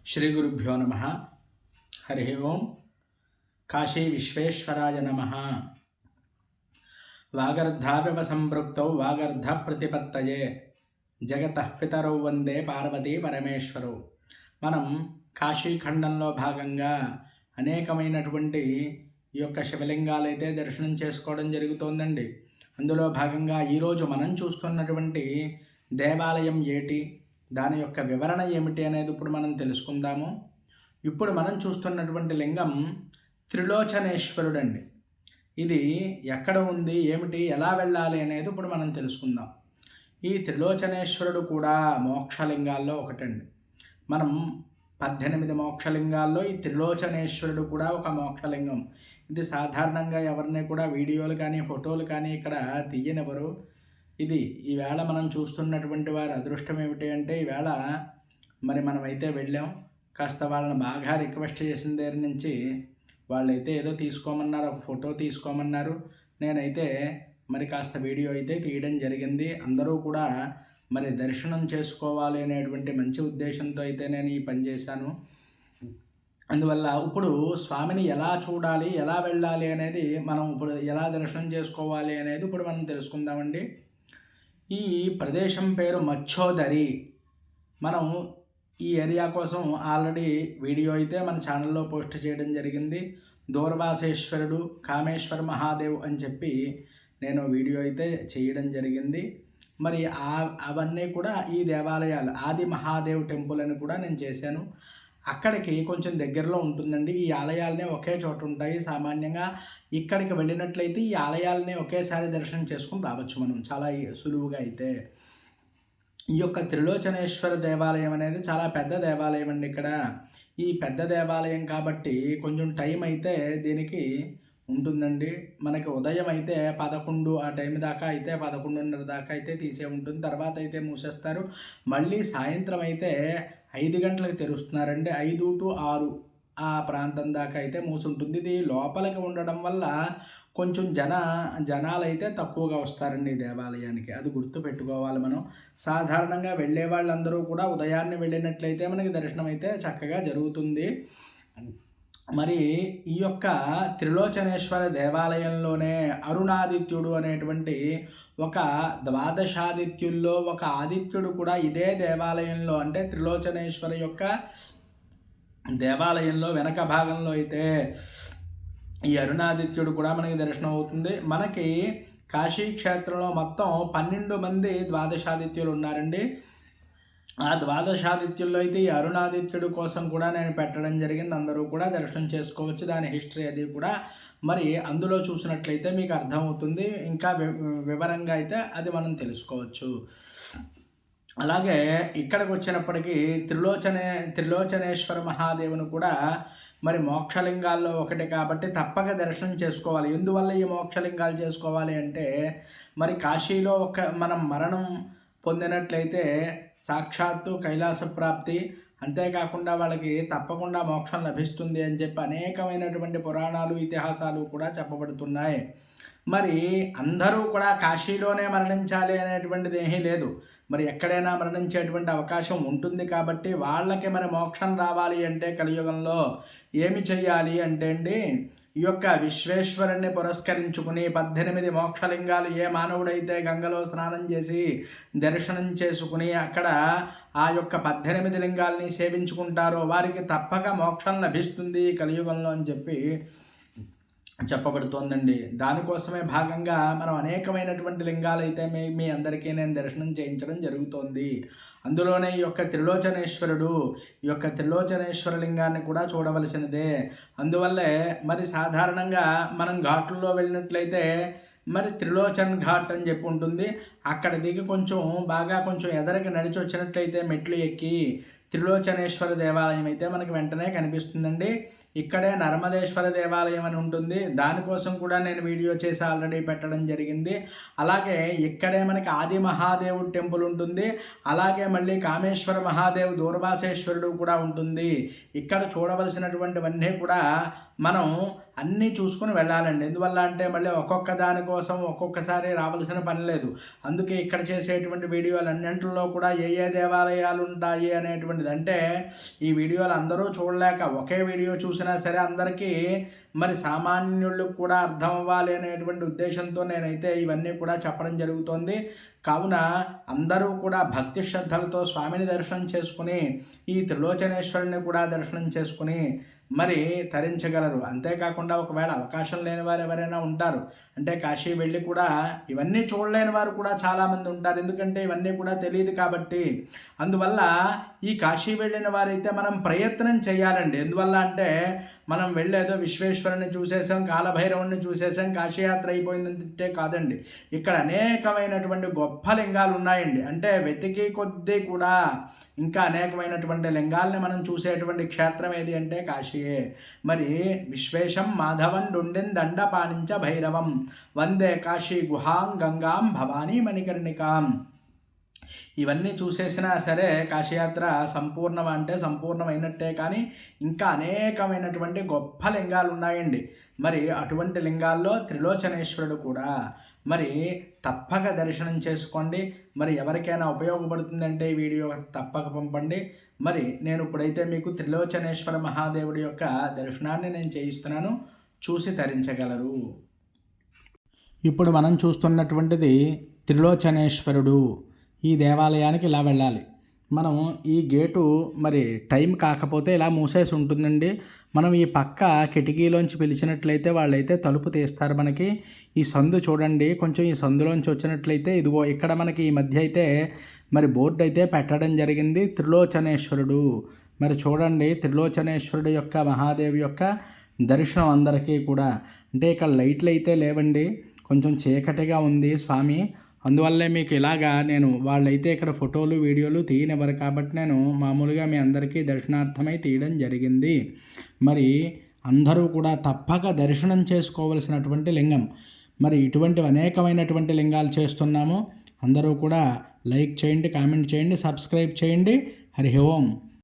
శ్రీ గురుభ్యో నమ. హరి ఓం. కాశీ విశ్వేశ్వరాయ నమ. వాగర్ధావివ సంపృక్తౌ వాగర్ధ ప్రతిపత్తయే జగతః పితరౌ వందే పార్వతీ పరమేశ్వరౌ. మనం కాశీఖండంలో భాగంగా అనేకమైనటువంటి ఈ యొక్క శివలింగాలైతే దర్శనం చేసుకోవడం జరుగుతోందండి. అందులో భాగంగా ఈరోజు మనం చూస్తున్నటువంటి దేవాలయం ఏటి, దాని యొక్క వివరణ ఏమిటి అనేది ఇప్పుడు మనం తెలుసుకుందాము. ఇప్పుడు మనం చూస్తున్నటువంటి లింగం త్రిలోచనేశ్వరుడు అండి. ఇది ఎక్కడ ఉంది, ఏమిటి, ఎలా వెళ్ళాలి అనేది ఇప్పుడు మనం తెలుసుకుందాం. ఈ త్రిలోచనేశ్వరుడు కూడా మోక్షలింగాల్లో ఒకటండి. మనం 18 మోక్షలింగాల్లో ఈ త్రిలోచనేశ్వరుడు కూడా ఒక మోక్షలింగం. ఇది సాధారణంగా ఎవరిని కూడా వీడియోలు కానీ ఫోటోలు కానీ ఇక్కడ తీయనివ్వరు. ఇది ఈవేళ మనం చూస్తున్నటువంటి వారి అదృష్టం ఏమిటి అంటే, ఈవేళ మరి మనమైతే వెళ్ళాం, కాస్త వాళ్ళని బాగా రిక్వెస్ట్ చేసిన దగ్గర నుంచి వాళ్ళైతే ఏదో తీసుకోమన్నారు, ఒక ఫోటో తీసుకోమన్నారు. నేనైతే మరి కాస్త వీడియో అయితే తీయడం జరిగింది. అందరూ కూడా మరి దర్శనం చేసుకోవాలి అనేటువంటి మంచి ఉద్దేశంతో అయితే నేను ఈ పని చేశాను. అందువల్ల ఇప్పుడు స్వామిని ఎలా చూడాలి, ఎలా వెళ్ళాలి అనేది మనం ఇప్పుడు ఎలా దర్శనం చేసుకోవాలి అనేది ఇప్పుడు మనం తెలుసుకుందామండి. ఈ ప్రదేశం పేరు మచ్చోదరి. మనం ఈ ఏరియా కోసం ఆల్రెడీ వీడియో అయితే మన ఛానల్లో పోస్ట్ చేయడం జరిగింది. దూర్వాసేశ్వరుడు, కామేశ్వర మహాదేవ్ అని చెప్పి నేను వీడియో అయితే చేయడం జరిగింది. మరి అవన్నీ కూడా ఈ దేవాలయాలు, ఆది మహాదేవ్ టెంపుల్ అని కూడా నేను చేశాను. అక్కడికి కొంచెం దగ్గరలో ఉంటుందండి. ఈ ఆలయాలనే ఒకే చోట ఉంటాయి. సామాన్యంగా ఇక్కడికి వెళ్ళినట్లయితే ఈ ఆలయాలనే ఒకేసారి దర్శనం చేసుకుని రావచ్చు మనం చాలా సులువుగా. అయితే ఈ యొక్క త్రిలోచనేశ్వర దేవాలయం అనేది చాలా పెద్ద దేవాలయం అండి. ఇక్కడ ఈ పెద్ద దేవాలయం కాబట్టి కొంచెం టైం అయితే దీనికి ఉంటుందండి. మనకి ఉదయం అయితే 11 ఆ టైం దాకా అయితే 11:30 దాకా అయితే తీసే ఉంటుంది. తర్వాత అయితే మూసేస్తారు. మళ్ళీ సాయంత్రం అయితే 5 గంటలకు తెరుస్తున్నారండి. 5 to 6 ఆ ప్రాంతం దాకా అయితే మూసుంటుంది. ఇది లోపలికి ఉండడం వల్ల కొంచెం జనాలు అయితే తక్కువగా వస్తారండి ఈ దేవాలయానికి. అది గుర్తు పెట్టుకోవాలి మనం. సాధారణంగా వెళ్ళే వాళ్ళందరూ కూడా ఉదయాన్నే వెళ్ళినట్లయితే మనకి దర్శనం అయితే చక్కగా జరుగుతుంది. మరి ఈ యొక్క త్రిలోచనేశ్వర దేవాలయంలోనే అరుణాదిత్యుడు అనేటువంటి ఒక ద్వాదశాదిత్యుల్లో ఒక ఆదిత్యుడు కూడా ఇదే దేవాలయంలో, అంటే త్రిలోచనేశ్వర యొక్క దేవాలయంలో వెనక భాగంలో అయితే ఈ అరుణాదిత్యుడు కూడా మనకి దర్శనం అవుతుంది. మనకి కాశీ క్షేత్రంలో మొత్తం 12 మంది ద్వాదశాదిత్యులు ఉన్నారండి. ఆ ద్వాదశాదిత్యుల్లో అయితే ఈ అరుణాదిత్యుడు కోసం కూడా నేను పెట్టడం జరిగింది. అందరూ కూడా దర్శనం చేసుకోవచ్చు. దాని హిస్టరీ అది కూడా మరి అందులో చూసినట్లయితే మీకు అర్థమవుతుంది. ఇంకా వివరంగా అయితే అది మనం తెలుసుకోవచ్చు. అలాగే ఇక్కడికి వచ్చినప్పటికీ త్రిలోచనేశ్వర మహాదేవుని కూడా మరి మోక్షలింగాల్లో ఒకటి కాబట్టి తప్పక దర్శనం చేసుకోవాలి. ఎందువల్ల ఈ మోక్షలింగాలు చేసుకోవాలి అంటే, మరి కాశీలో మనం మరణం పొందినట్లయితే సాక్షాత్తు కైలాస ప్రాప్తి, అంతేకాకుండా వాళ్ళకి తప్పకుండా మోక్షం లభిస్తుంది అని చెప్పి అనేకమైనటువంటి పురాణాలు, ఇతిహాసాలు కూడా చెప్పబడుతున్నాయి. మరి అందరూ కూడా కాశీలోనే మరణించాలి అనేటువంటిది ఏమీ లేదు. మరి ఎక్కడైనా మరణించేటువంటి అవకాశం ఉంటుంది కాబట్టి వాళ్ళకి మరి మోక్షం రావాలి అంటే కలియుగంలో ఏమి చెయ్యాలి అంటే అండి, ఈ యొక్క విశ్వేశ్వరుణ్ణి పురస్కరించుకుని 18 మోక్షలింగాలు ఏ మానవుడైతే గంగలో స్నానం చేసి దర్శనం చేసుకుని అక్కడ ఆ యొక్క 18 లింగాల్ని సేవించుకుంటారో వారికి తప్పక మోక్షం లభిస్తుంది కలియుగంలో అని చెప్పి చెప్పబడుతోందండి. దానికోసమే భాగంగా మనం అనేకమైనటువంటి లింగాలు అయితే మీ అందరికీ నేను దర్శనం చేయించడం జరుగుతోంది. అందులోనే ఈ యొక్క త్రిలోచనేశ్వరుడు, ఈ యొక్క త్రిలోచనేశ్వర లింగాన్ని కూడా చూడవలసినదే. అందువల్లే మరి సాధారణంగా మనం ఘాట్లలో వెళ్ళినట్లయితే మరి త్రిలోచన్ ఘాట్ అని చెప్పి ఉంటుంది. అక్కడ దిగి కొంచెం ఎదరికి నడిచి వచ్చినట్లయితే మెట్లు ఎక్కి త్రిలోచనేశ్వర దేవాలయం అయితే మనకి వెంటనే కనిపిస్తుందండి. ఇక్కడే నర్మదేశ్వర దేవాలయం అని ఉంటుంది. దానికోసం కూడా నేను వీడియో చేసి ఆల్రెడీ పెట్టడం జరిగింది. అలాగే ఇక్కడే మనకి ఆది మహాదేవుడు టెంపుల్ ఉంటుంది. అలాగే మళ్ళీ కామేశ్వర మహాదేవ్, దూర్వాసేశ్వరుడు కూడా ఉంటుంది. ఇక్కడ చూడవలసినటువంటివన్నీ కూడా మనం అన్నీ చూసుకుని వెళ్ళాలండి. ఎందువల్ల అంటే మళ్ళీ ఒక్కొక్క దానికోసం ఒక్కొక్కసారి రావాల్సిన పని లేదు. అందుకే ఇక్కడ చేసేటువంటి వీడియోలన్నింటిలో కూడా ఏ ఏ దేవాలయాలు ఉంటాయి అనేటువంటిది, అంటే ఈ వీడియోలు అందరూ చూడలేక ఒకే వీడియో చూసినా సరే అందరికీ మరి సామాన్యులకు కూడా అర్థం అవ్వాలి అనేటువంటి ఉద్దేశంతో నేనైతే ఇవన్నీ కూడా చెప్పడం జరుగుతోంది. కావున అందరూ కూడా భక్తి శ్రద్ధలతో స్వామిని దర్శనం చేసుకుని ఈ త్రిలోచనేశ్వరుని కూడా దర్శనం చేసుకుని మరి తరించగలరు. అంతేకాకుండా ఒకవేళ అవకాశం లేని వారు ఎవరైనా ఉంటారు, అంటే కాశీ వెళ్ళి కూడా ఇవన్నీ చూడలేని వారు కూడా చాలామంది ఉంటారు. ఎందుకంటే ఇవన్నీ కూడా తెలియదు కాబట్టి. అందువల్ల ఈ కాశీ వెళ్ళిన వారైతే మనం ప్రయత్నం చేయాలండి. ఎందువల్ల అంటే మనం వెళ్ళేదో విశ్వేశ్వరుని చూసేసాం, కాలభైరవుని చూసేసాం, కాశీయాత్ర అయిపోయిందంటే కాదండి. ఇక్కడ అనేకమైనటువంటి గొప్ప లింగాలు ఉన్నాయండి. అంటే వెతికి కొద్దీ కూడా ఇంకా అనేకమైనటువంటి లింగాల్ని మనం చూసేటువంటి క్షేత్రం ఏది అంటే కాశీయే. మరి విశ్వేశం మాధవం డుండిన్ దండ పానించ భైరవం వందే కాశీ గుహాం గంగాం భవానీ మణికర్ణికాం. ఇవన్నీ చూసేసినా సరే కాశీయాత్ర సంపూర్ణం అంటే సంపూర్ణమైనట్టే. కానీ ఇంకా అనేకమైనటువంటి గొప్ప లింగాలు ఉన్నాయండి. మరి అటువంటి లింగాల్లో త్రిలోచనేశ్వరుడు కూడా. మరి తప్పక దర్శనం చేసుకోండి. మరి ఎవరికైనా ఉపయోగపడుతుందంటే ఈ వీడియో తప్పక పంపండి. మరి నేను ఇప్పుడైతే మీకు త్రిలోచనేశ్వర మహాదేవుడి యొక్క దర్శనాన్ని నేను చేయిస్తున్నాను, చూసి తరించగలరు. ఇప్పుడు మనం చూస్తున్నటువంటిది త్రిలోచనేశ్వరుడు. ఈ దేవాలయానికి ఇలా వెళ్ళాలి. మనం ఈ గేటు మరి టైం కాకపోతే ఇలా మూసేసి ఉంటుందండి. మనం ఈ పక్క కిటికీలోంచి పిలిచినట్లయితే వాళ్ళైతే తలుపు తీస్తారు మనకి. ఈ సందు చూడండి, కొంచెం ఈ సందులోంచి వచ్చినట్లయితే ఇదిగో ఇక్కడ మనకి ఈ మధ్య అయితే మరి బోర్డు అయితే పెట్టడం జరిగింది, త్రిలోచనేశ్వరుడు. మరి చూడండి, త్రిలోచనేశ్వరుడు యొక్క మహాదేవి యొక్క దర్శనం అందరికీ కూడా. అంటే ఇక్కడ లైట్లు అయితే లేవండి, కొంచెం చీకటిగా ఉంది స్వామి. అందువల్లే మీకు ఇలాగా నేను వాళ్ళైతే ఇక్కడ ఫోటోలు వీడియోలు తీయనివ్వరు కాబట్టి నేను మామూలుగా మీ అందరికీ దర్శనార్థమై తీయడం జరిగింది. మరి అందరూ కూడా తప్పక దర్శనం చేసుకోవలసినటువంటి లింగం. మరి ఇటువంటి అనేకమైనటువంటి లింగాలు చేస్తున్నాము. అందరూ కూడా లైక్ చేయండి, కామెంట్ చేయండి, సబ్స్క్రైబ్ చేయండి. హరి ఓం.